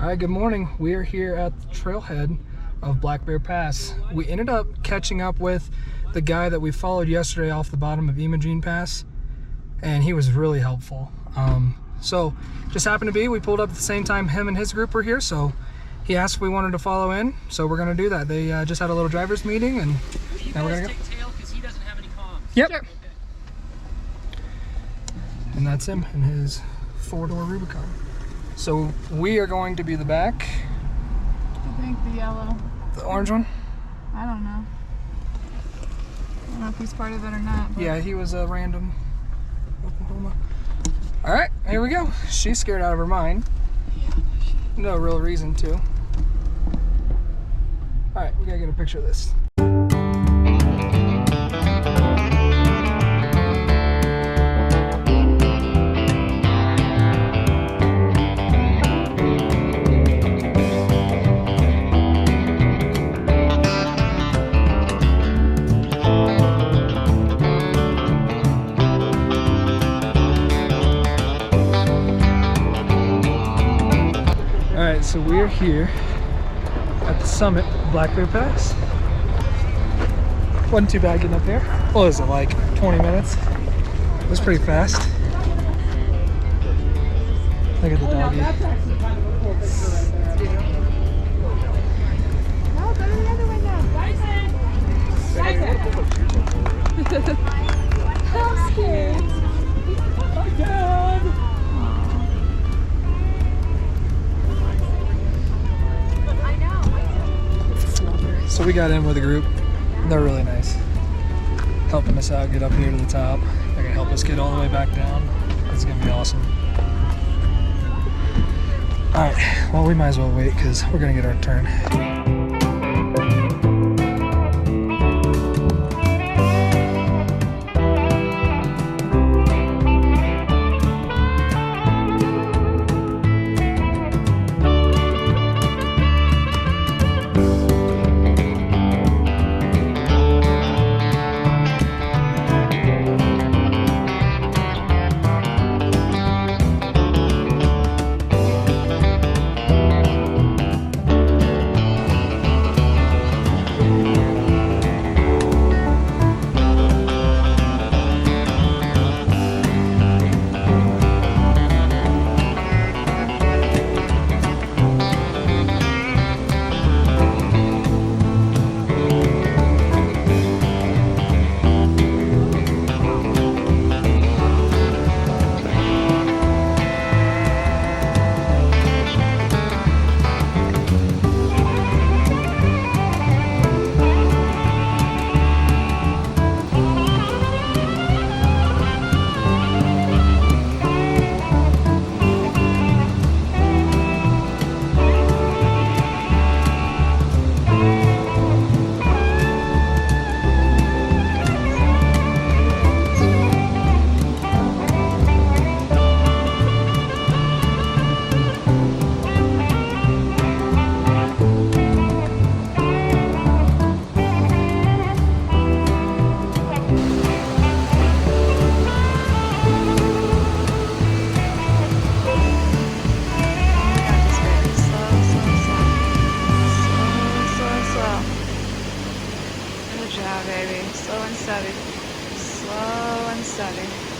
All right, good morning. We are here at the trailhead of Black Bear Pass. We ended up catching up with the guy that we followed yesterday off the bottom of Imogene Pass, and he was really helpful. So just happened to be, we pulled up at the same time him and his group were here, so he asked if we wanted to follow in, so we're gonna do that. They just had a little driver's meeting, and now we're gonna go. Take tail because he doesn't have any comms. Yep. Sure. Okay. And that's him in his four-door Rubicon. So we are going to be the back. I think the yellow. The orange one? I don't know. I don't know if he's part of it or not. But... Yeah, he was a random Oklahoma. All right, here we go. She's scared out of her mind. No real reason to. All right, we gotta get a picture of this. So we're here at the summit of Black Bear Pass. Wasn't too bad getting up there. What was it, like 20 minutes? It was pretty fast. Look at the doggy. No, go to the other window. I'm scared. My dad. So we got in with a group. They're really nice. Helping us out get up here to the top. They're gonna help us get all the way back down. It's gonna be awesome. All right, well, we might as well wait because we're gonna get our turn. Good job, baby. Slow and steady. Slow and steady.